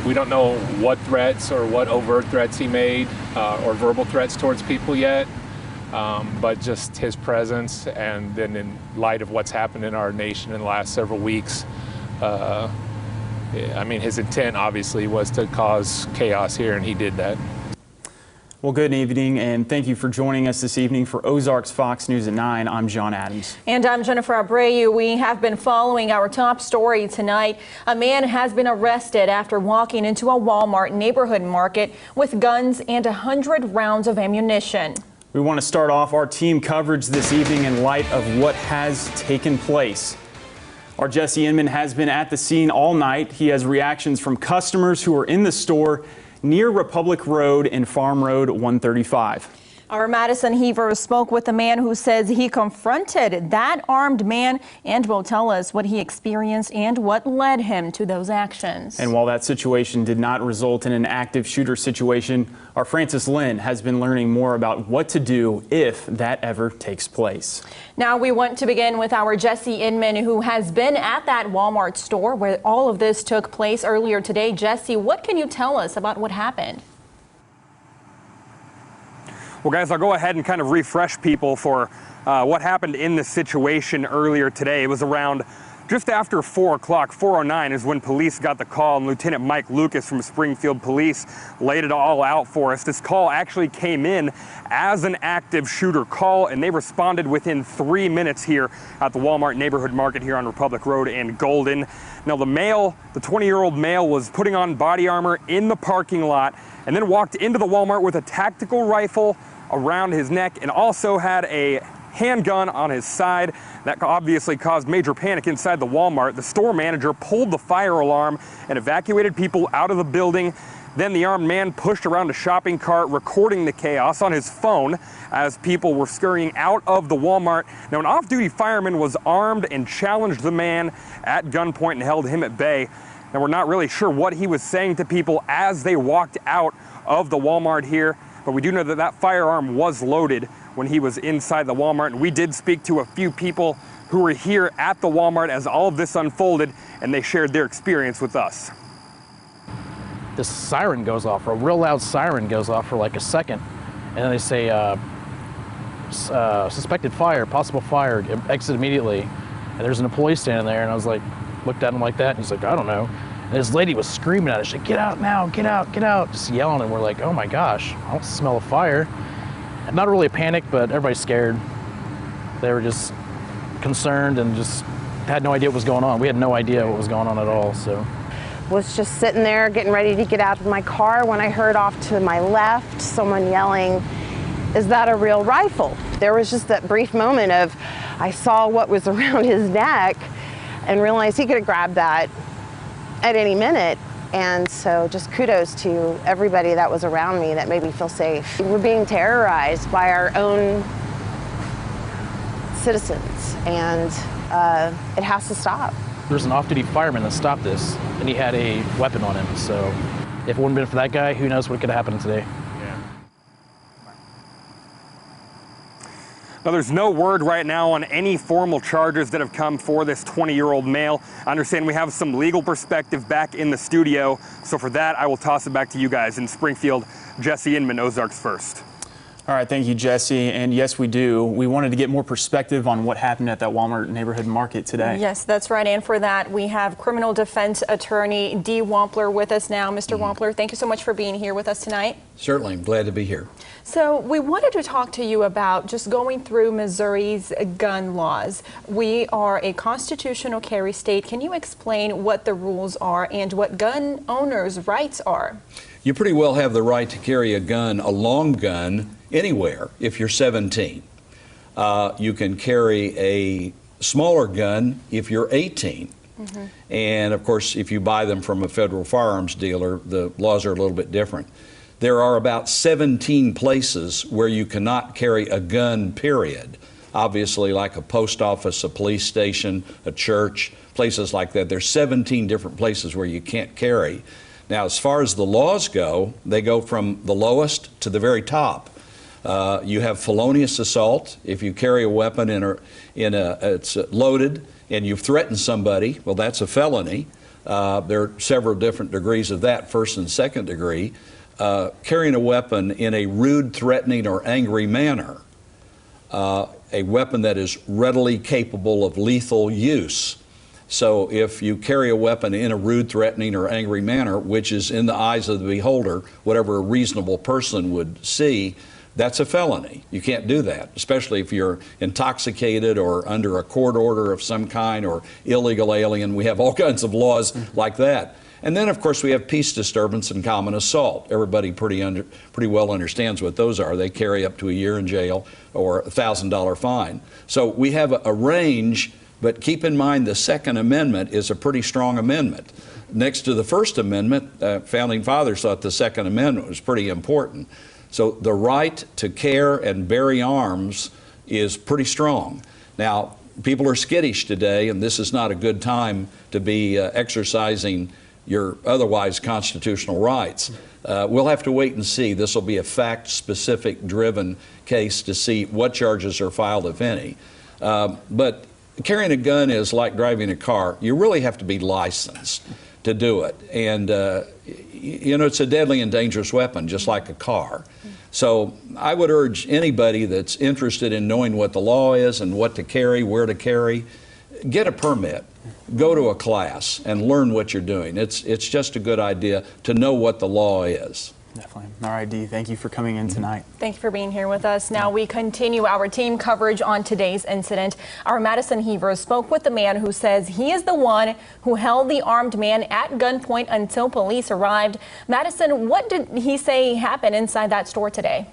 We don't know what threats or what overt threats he made or verbal threats towards people yet, but just his presence, and then in light of what's happened in our nation in the last several weeks, I mean, his intent obviously was to cause chaos here, and he did that. Well, good evening, and thank you for joining us this evening for Ozarks Fox News at 9. I'm John Adams. And I'm Jennifer Abreu. We have been following our top story tonight. A man has been arrested after walking into a Walmart neighborhood market with guns and 100 rounds of ammunition. We want to start off our team coverage this evening in light of what has taken place. Our Jesse Inman has been at the scene all night. He has reactions from customers who are in the store near Republic Road and Farm Road 135. Our Madison Heaver spoke with the man who says he confronted that armed man and will tell us what he experienced and what led him to those actions. And while that situation did not result in an active shooter situation, our Francis Lynn has been learning more about what to do if that ever takes place. Now we want to begin with our Jesse Inman, who has been at that Walmart store where all of this took place earlier today. Jesse, what can you tell us about what happened? Well, guys, I'll go ahead and kind of refresh people for what happened in this situation earlier today. It was around just after 4 o'clock, 4:09 is when police got the call, and Lieutenant Mike Lucas from Springfield Police laid it all out for us. This call actually came in as an active shooter call, and they responded within 3 minutes here at the Walmart neighborhood market here on Republic Road and Golden. Now, the 20-year-old male was putting on body armor in the parking lot and then walked into the Walmart with a tactical rifle around his neck and also had a handgun on his side. That obviously caused major panic inside the Walmart. The store manager pulled the fire alarm and evacuated people out of the building. Then the armed man pushed around a shopping cart, recording the chaos on his phone as people were scurrying out of the Walmart. Now, an off-duty fireman was armed and challenged the man at gunpoint and held him at bay. Now, we're not really sure what he was saying to people as they walked out of the Walmart here, but we do know that that firearm was loaded when he was inside the Walmart. And we did speak to a few people who were here at the Walmart as all of this unfolded, and they shared their experience with us. This siren goes off, a real loud siren goes off for like a second, and then they say suspected fire, possible fire, exit immediately. And there's an employee standing there, and I was like, looked at him like that, and he's like, I don't know. And this lady was screaming at us, she's like, get out now, get out, just yelling, and we're like, oh my gosh, I don't smell a fire. And not really a panic, but everybody's scared. They were just concerned and just had no idea what was going on. We had no idea what was going on at all, so. Was just sitting there getting ready to get out of my car when I heard off to my left someone yelling, is that a real rifle? There was just that brief moment of, I saw what was around his neck and realized he could have grabbed that at any minute. And so just kudos to everybody that was around me that made me feel safe. We're being terrorized by our own citizens, and it has to stop. There's an off-duty fireman that stopped this, and he had a weapon on him. So if it wouldn't have been for that guy, who knows what could have happened today. Now, there's no word right now on any formal charges that have come for this 20-year-old male. I understand we have some legal perspective back in the studio. So for that, I will toss it back to you guys in Springfield. Jesse Inman, Ozarks First. All right, thank you, Jesse. And yes, we do. We wanted to get more perspective on what happened at that Walmart neighborhood market today. Yes, that's right. And for that, we have criminal defense attorney Dee Wampler with us now. Mr. Wampler, thank you so much for being here with us tonight. Certainly. I'm glad to be here. So we wanted to talk to you about just going through Missouri's gun laws. We are a constitutional carry state. Can you explain what the rules are and what gun owners' rights are? You pretty well have the right to carry a gun, a long gun, anywhere if you're 17. You can carry a smaller gun if you're 18. And of course, if you buy them from a federal firearms dealer, the laws are a little bit different. There are about 17 places where you cannot carry a gun, period. Obviously, like a post office, a police station, a church, places like that. There's 17 different places where you can't carry. Now, as far as the laws go, they go from the lowest to the very top. You have felonious assault. If you carry a weapon it's loaded and you've threatened somebody, well, that's a felony. There are several different degrees of that, first and second degree. Carrying a weapon in a rude, threatening, or angry manner, a weapon that is readily capable of lethal use. So if you carry a weapon in a rude, threatening, or angry manner, which is in the eyes of the beholder, whatever a reasonable person would see, that's a felony. You can't do that, especially if you're intoxicated or under a court order of some kind or illegal alien. We have all kinds of laws like that. And then, of course, we have peace disturbance and common assault. Everybody pretty well understands what those are. They carry up to a year in jail or a $1,000 fine. So we have a range, but keep in mind the Second Amendment is a pretty strong amendment. Next to the First Amendment, Founding Fathers thought the Second Amendment was pretty important. So the right to care and bear arms is pretty strong. Now, people are skittish today, and this is not a good time to be exercising your otherwise constitutional rights. We'll have to wait and see. This will be a fact-specific driven case to see what charges are filed, if any. But carrying a gun is like driving a car. You really have to be licensed to do it. And, you know, it's a deadly and dangerous weapon, just like a car. So I would urge anybody that's interested in knowing what the law is and what to carry, where to carry, get a permit. Go to a class and learn what you're doing. It's just a good idea to know what the law is. Definitely. All right, Dee, thank you for coming in tonight. Thank you for being here with us. Now we continue our team coverage on today's incident. Our Madison Heaver spoke with the man who says he is the one who held the armed man at gunpoint until police arrived. Madison, what did he say happened inside that store today?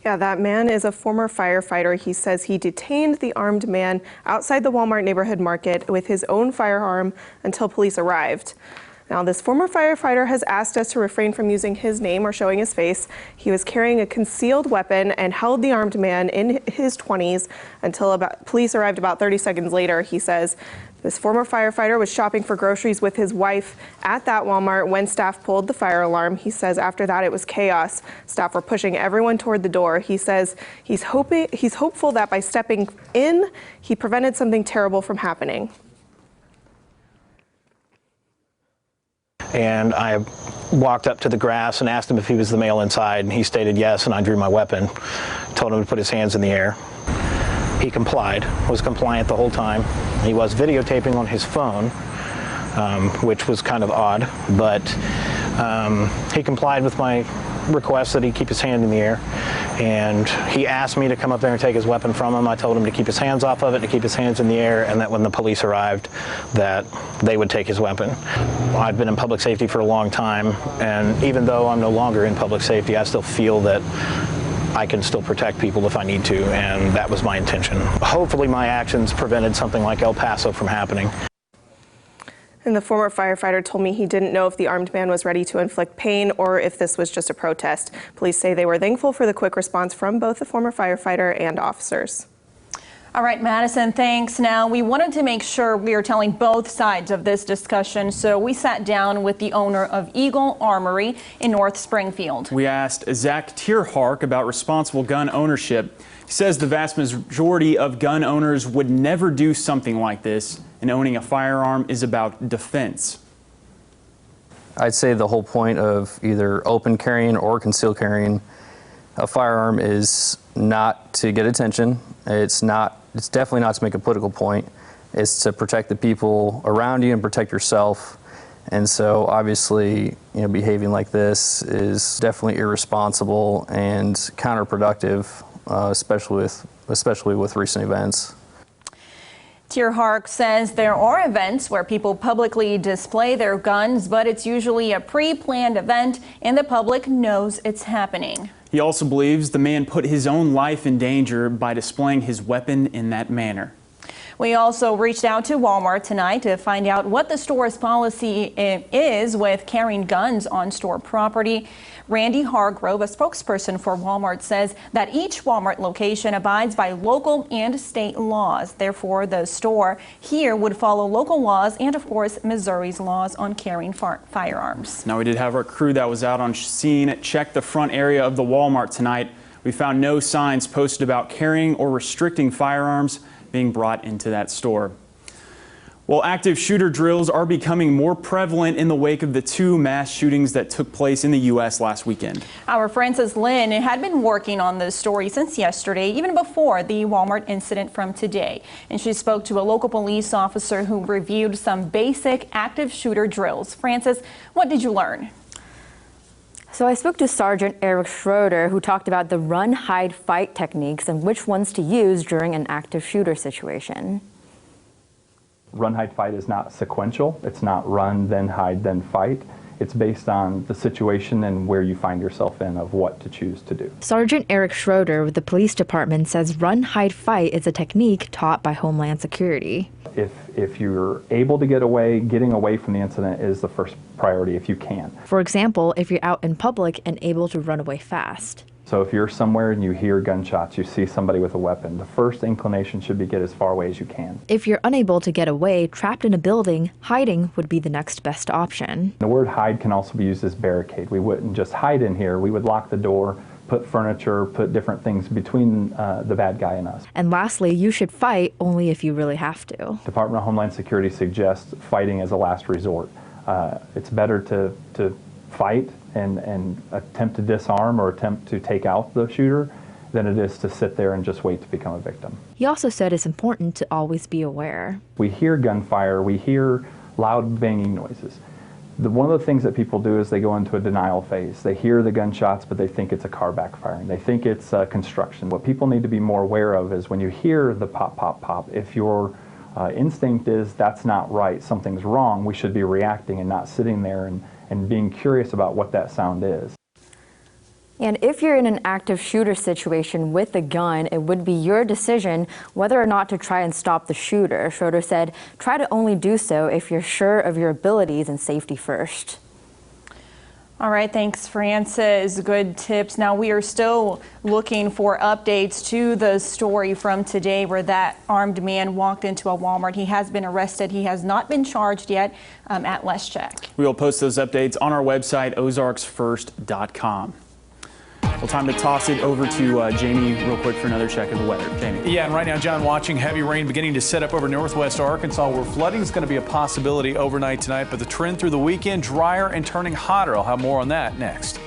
Yeah, that man is a former firefighter. He says he detained the armed man outside the Walmart neighborhood market with his own firearm until police arrived. Now, this former firefighter has asked us to refrain from using his name or showing his face. He was carrying a concealed weapon and held the armed man in his 20s until police arrived about 30 seconds later. He says this former firefighter was shopping for groceries with his wife at that Walmart when staff pulled the fire alarm. He says after that it was chaos. Staff were pushing everyone toward the door. He says he's hopeful that by stepping in, he prevented something terrible from happening. And I walked up to the grass and asked him if he was the male inside, and he stated yes, and I drew my weapon, told him to put his hands in the air. He complied, was compliant the whole time. He was videotaping on his phone, which was kind of odd, but he complied with my request that he keep his hand in the air, and he asked me to come up there and take his weapon from him. I told him to keep his hands off of it, to keep his hands in the air, and that when the police arrived, that they would take his weapon. I've been in public safety for a long time, and even though I'm no longer in public safety, I still feel that I can still protect people if I need to, and that was my intention. Hopefully my actions prevented something like El Paso from happening. And the former firefighter told me he didn't know if the armed man was ready to inflict pain or if this was just a protest. Police say they were thankful for the quick response from both the former firefighter and officers. All right, Madison, thanks. Now, we wanted to make sure we are telling both sides of this discussion, so we sat down with the owner of Eagle Armory in North Springfield. We asked Zach Tierhark about responsible gun ownership. He says the vast majority of gun owners would never do something like this, and owning a firearm is about defense. I'd say the whole point of either open carrying or concealed carrying a firearm is not to get attention. It's definitely not to make a political point. It's to protect the people around you and protect yourself. And so obviously, behaving like this is definitely irresponsible and counterproductive, especially with recent events. Tierhark says there are events where people publicly display their guns, but it's usually a pre-planned event and the public knows it's happening. He also believes the man put his own life in danger by displaying his weapon in that manner. We also reached out to Walmart tonight to find out what the store's policy is with carrying guns on store property. Randy Hargrove, a spokesperson for Walmart, says that each Walmart location abides by local and state laws. Therefore, the store here would follow local laws and, of course, Missouri's laws on carrying firearms. Now, we did have our crew that was out on scene check the front area of the Walmart tonight. We found no signs posted about carrying or restricting firearms being brought into that store. Well, active shooter drills are becoming more prevalent in the wake of the 2 mass shootings that took place in the U.S. last weekend. Our Frances Lynn had been working on this story since yesterday, even before the Walmart incident from today. And she spoke to a local police officer who reviewed some basic active shooter drills. Frances, what did you learn? So I spoke to Sergeant Eric Schroeder, who talked about the run, hide, fight techniques and which ones to use during an active shooter situation. Run, hide, fight is not sequential. It's not run, then hide, then fight. It's based on the situation and where you find yourself in of what to choose to do. Sergeant Eric Schroeder with the police department says run, hide, fight is a technique taught by Homeland Security. If you're able to get away, getting away from the incident is the first priority if you can. For example, if you're out in public and able to run away fast. So if you're somewhere and you hear gunshots, you see somebody with a weapon, the first inclination should be get as far away as you can. If you're unable to get away, trapped in a building, hiding would be the next best option. The word hide can also be used as barricade. We wouldn't just hide in here. We would lock the door, put furniture, put different things between the bad guy and us. And lastly, you should fight only if you really have to. Department of Homeland Security suggests fighting as a last resort. It's better to fight and attempt to disarm or attempt to take out the shooter than it is to sit there and just wait to become a victim. He also said it's important to always be aware. We hear gunfire, we hear loud banging noises. One of the things that people do is they go into a denial phase. They hear the gunshots, but they think it's a car backfiring. They think it's construction. What people need to be more aware of is when you hear the pop, pop, pop, if your instinct is that's not right, something's wrong, we should be reacting and not sitting there and being curious about what that sound is. And if you're in an active shooter situation with a gun, it would be your decision whether or not to try and stop the shooter. Schroeder said, try to only do so if you're sure of your abilities and safety first. All right, thanks, Frances. Good tips. Now, we are still looking for updates to the story from today where that armed man walked into a Walmart. He has been arrested. He has not been charged yet at Let's Check. We will post those updates on our website, ozarksfirst.com. Well, time to toss it over to Jamie real quick for another check of the weather. Jamie. Yeah, and right now, John, watching heavy rain beginning to set up over northwest Arkansas, where flooding is going to be a possibility overnight tonight. But the trend through the weekend, drier and turning hotter. I'll have more on that next.